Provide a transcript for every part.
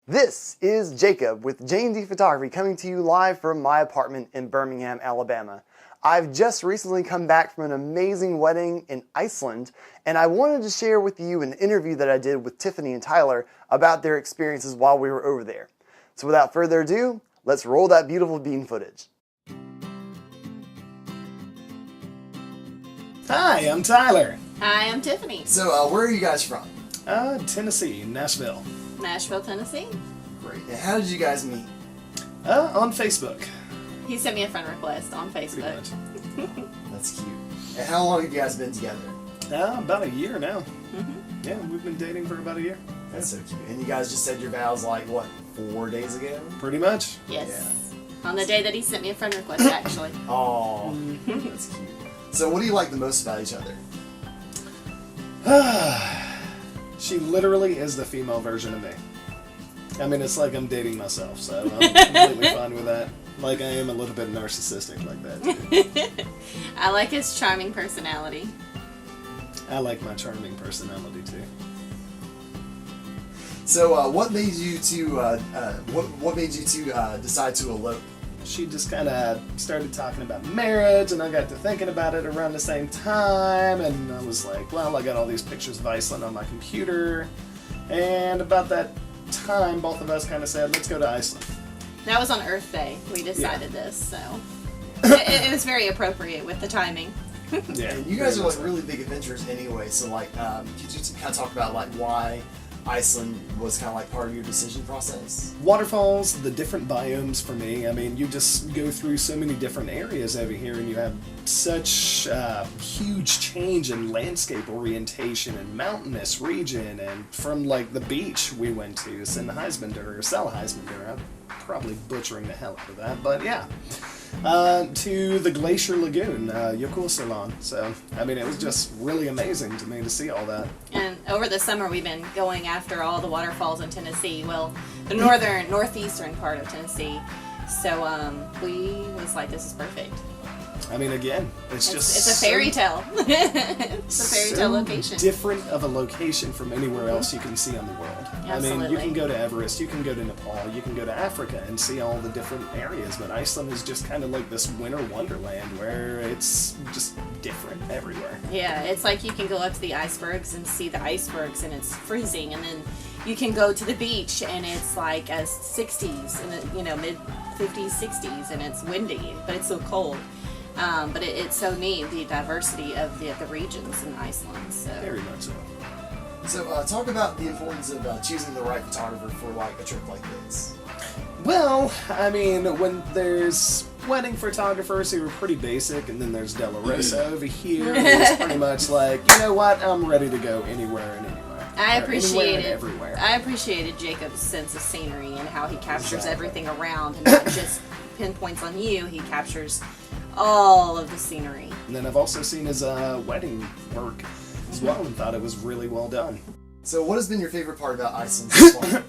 This is Jacob with J&D Photography coming to you live from my apartment in Birmingham, Alabama. I've just recently come back from an amazing wedding in Iceland, and I wanted to share with you an interview that I did with Tiffany and Tyler about their experiences while we were over there. So without further ado, let's roll that beautiful bean footage. Hi, I'm Tyler. Hi, I'm Tiffany. So where are you guys from? Tennessee, Nashville. Nashville, Tennessee. Great. And how did you guys meet? On Facebook. He sent me a friend request on Facebook. That's cute. And how long have you guys been together? About a year now. Mm-hmm. Yeah, we've been dating for about a year. That's so cute. And you guys just said your vows like, what, 4 days ago? Pretty much. Yes. Yeah. On the day that he sent me a friend request, actually. Oh, that's cute. So what do you like the most about each other? She literally is the female version of me. I mean, it's like I'm dating myself, so I'm completely fine with that. Like, I am a little bit narcissistic like that, too. I like his charming personality. I like my charming personality, too. So, what made you to decide to elope? She just kind of started talking about marriage, and I got to thinking about it around the same time, and I was like, well, I got all these pictures of Iceland on my computer, and about that time, both of us kind of said, let's go to Iceland. That was on Earth Day. We decided this, so it was very appropriate with the timing. Yeah, and you guys are like really big adventurers anyway, so like, could you kind of talk about like why Iceland was kind of like part of your decision process? Waterfalls, the different biomes for me. I mean, you just go through so many different areas over here, and you have such huge change in landscape orientation and mountainous region. And from like the beach we went to, Selheismander, I'm probably butchering the hell out of that, but yeah. To the Glacier Lagoon, Jökulsárlón. So, I mean, it was just really amazing to me to see all that. And over the summer, we've been going after all the waterfalls in Tennessee. Well, the northeastern part of Tennessee. So, we was like, this is perfect. I mean, again, it's a fairy tale. It's a fairy tale location. Different of a location from anywhere else you can see on the world. Absolutely. I mean, you can go to Everest, you can go to Nepal, you can go to Africa and see all the different areas, but Iceland is just kind of like this winter wonderland where it's just different everywhere. Yeah, it's like you can go up to the icebergs and see the icebergs and it's freezing, and then you can go to the beach and it's like 60s and mid 50s, 60s, and it's windy, but it's so cold. But it's so neat, the diversity of the regions in Iceland. So. Very much so. So talk about the importance of choosing the right photographer for like a trip like this. Well, I mean, when there's wedding photographers who are pretty basic, and then there's De La Rosa over here, who's pretty much like, you know what, I'm ready to go anywhere and anywhere. I appreciated everywhere. I appreciated Jacob's sense of scenery and how he captures everything around, and not just pinpoints on you. He captures all of the scenery. And then I've also seen his wedding work as well, and thought it was really well done. So what has been your favorite part about Iceland so far?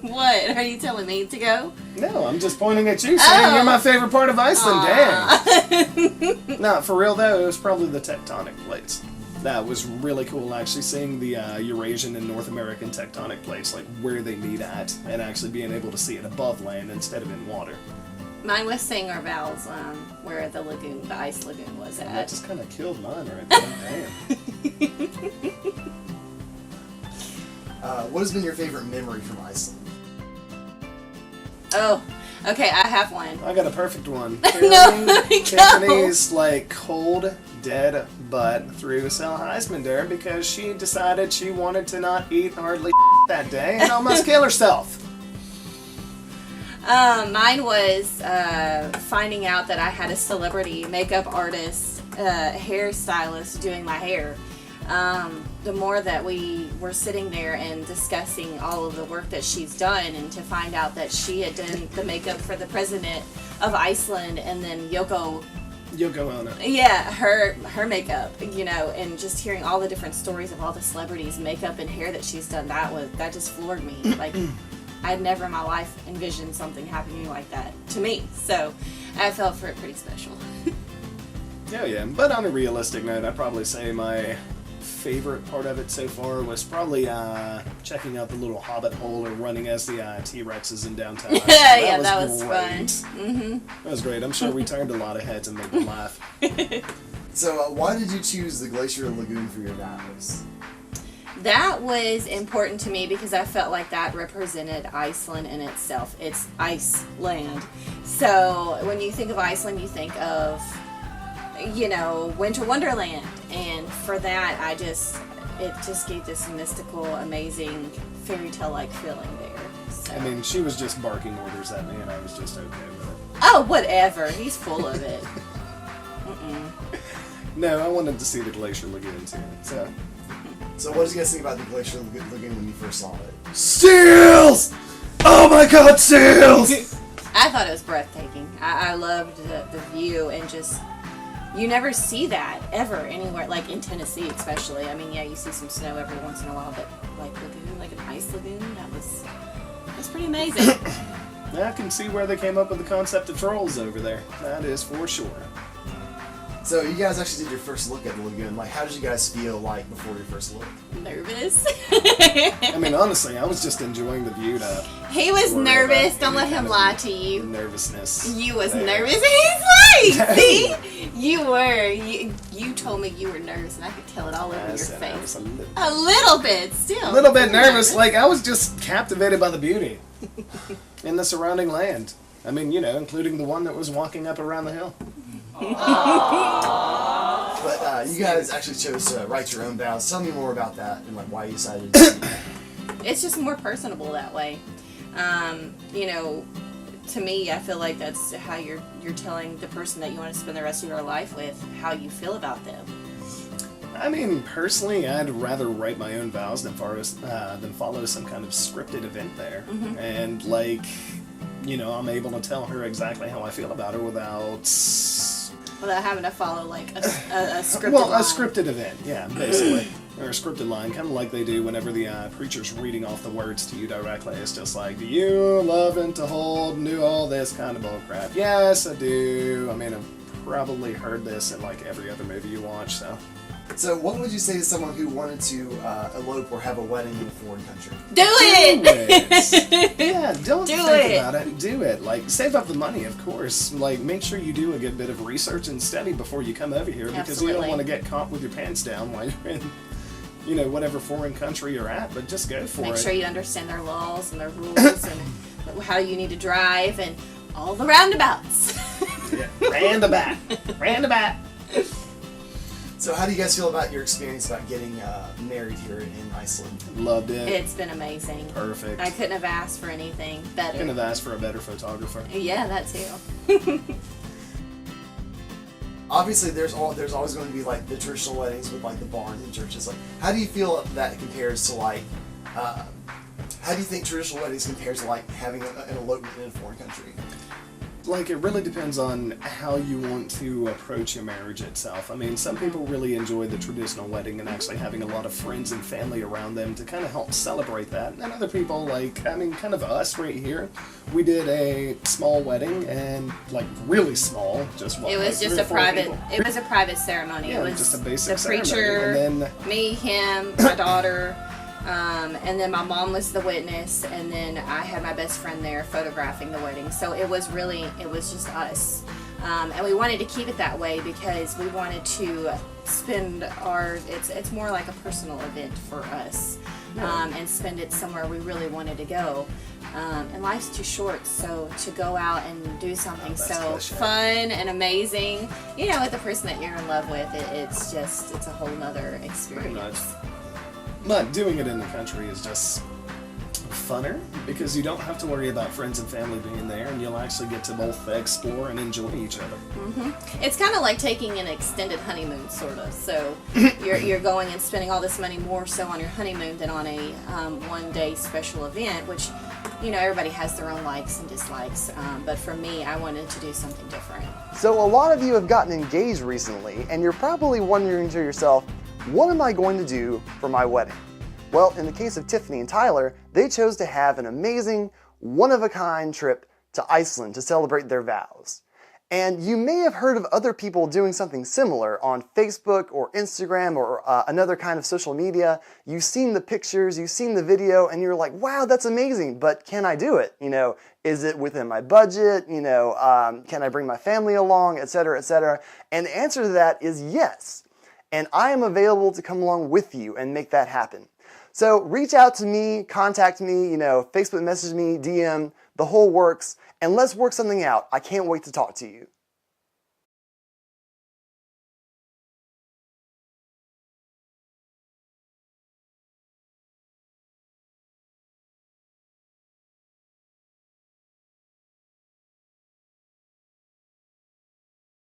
What? Are you telling me to go? No, I'm just pointing at you, saying you're my favorite part of Iceland. Dang. No, for real though, it was probably the tectonic plates. That was really cool, actually seeing the Eurasian and North American tectonic plates, like where they meet at, and actually being able to see it above land instead of in water. Mine was saying our vows, where the ice lagoon was at. That just kind of killed mine right there. Damn. What has been your favorite memory from Iceland? Oh, okay, I have one. I got a perfect one. No, Tiffany's like cold, dead butt through Selheismander because she decided she wanted to not eat hardly that day and almost kill herself. Mine was finding out that I had a celebrity makeup artist, hairstylist doing my hair. The more that we were sitting there and discussing all of the work that she's done, and to find out that she had done the makeup for the president of Iceland, and then Yoko Ono. Yeah, her makeup, and just hearing all the different stories of all the celebrities' makeup and hair that she's done, that just floored me. Like, I'd never in my life envisioned something happening like that to me. So I felt for it pretty special. Yeah. But on a realistic note, I'd probably say my favorite part of it so far was probably checking out the little hobbit hole or running as the T-Rexes in downtown. Yeah, that was great. fun. Mm-hmm. That was great. I'm sure we turned a lot of heads and made them laugh. So why did you choose the Glacier Lagoon for your vows? That was important to me because I felt like that represented Iceland in itself. It's Iceland. So when you think of Iceland, you think of, you know, Winter Wonderland. And for that, it just gave this mystical, amazing, fairy tale-like feeling there. So. I mean, she was just barking orders at me, and I was just okay with it. Oh, whatever. He's full of it. No, I wanted to see the Glacier Lagoon too. So what did you guys think about the Glacier Lagoon when you first saw it? Seals! Oh my God, seals! I thought it was breathtaking. I loved the view, and just, you never see that ever anywhere, like in Tennessee especially. I mean, yeah, you see some snow every once in a while, but like lagoon, like an ice lagoon, that's pretty amazing. I can see where they came up with the concept of trolls over there. That is for sure. So you guys actually did your first look at the lagoon. Like, how did you guys feel like before your first look? Nervous. I mean, honestly, I was just enjoying the view to... He was nervous. Don't let him lie to you. Nervousness. You was there. nervous. He's like, see? You were. You told me you were nervous, and I could tell it all over your face. A little bit, still. A little bit nervous. Like, I was just captivated by the beauty in the surrounding land. I mean, you know, including the one that was walking up around the hill. But you guys actually chose to write your own vows. Tell me more about that and like why you decided to do that. It's just more personable that way. You know, to me, I feel like that's how you're telling the person that you want to spend the rest of your life with how you feel about them. I mean, personally, I'd rather write my own vows than follow some kind of scripted event there. Mm-hmm. And like, you know, I'm able to tell her exactly how I feel about her without having to follow like a scripted well, line. a scripted event, yeah, basically. Or a scripted line, kind of like they do whenever the preacher's reading off the words to you directly. It's just like, do you love and to hold and do all this kind of bullcrap? Yes, I do. I mean, I've probably heard this in like every other movie you watch, so. So what would you say to someone who wanted to elope or have a wedding in a foreign country? Do it! Yeah, don't Do think it. about it. Do it. Like, save up the money, of course. Like, make sure you do a good bit of research and study before you come over here, because you don't Absolutely. want to get caught with your pants down while you're in, you know, whatever foreign country you're at. But just go for it. Make sure you understand their laws and their rules and how you need to drive and all the roundabouts. Yeah. Roundabout. So how do you guys feel about your experience about getting married here in Iceland? Loved it. It's been amazing. Perfect. I couldn't have asked for anything better. Couldn't have asked for a better photographer. Yeah, that too. Obviously, there's always going to be like the traditional weddings with like the barns and churches. Like, how do you feel that compares to like? How do you think traditional weddings compares to like having an elopement in a foreign country? Like, it really depends on how you want to approach your marriage itself. I mean, some people really enjoy the traditional wedding and actually having a lot of friends and family around them to kind of help celebrate that. And other people, like, I mean, kind of us right here, we did a small wedding, and like really small, just It was just a private. It was a private ceremony. Yeah, it was just a basic the preacher, ceremony. And then me, him, my daughter. And then my mom was the witness, and then I had my best friend there photographing the wedding. So it was just us. And we wanted to keep it that way because we wanted to spend it's more like a personal event for us, and spend it somewhere we really wanted to go. And life's too short, so to go out and do something so fun and amazing, you know, with the person that you're in love with, it's a whole nother experience. But doing it in the country is just funner because you don't have to worry about friends and family being there, and you'll actually get to both explore and enjoy each other. Mm-hmm. It's kind of like taking an extended honeymoon, sort of. So you're going and spending all this money more so on your honeymoon than on a one-day special event, which, you know, everybody has their own likes and dislikes. But for me, I wanted to do something different. So a lot of you have gotten engaged recently, and you're probably wondering to yourself, what am I going to do for my wedding? Well, in the case of Tiffany and Tyler, they chose to have an amazing, one-of-a-kind trip to Iceland to celebrate their vows. And you may have heard of other people doing something similar on Facebook or Instagram or another kind of social media. You've seen the pictures, you've seen the video, and you're like, wow, that's amazing, but can I do it? Is it within my budget? Can I bring my family along, et cetera, et cetera? And the answer to that is yes. And I am available to come along with you and make that happen. So reach out to me, contact me, Facebook message me, DM, the whole works, and let's work something out. I can't wait to talk to you.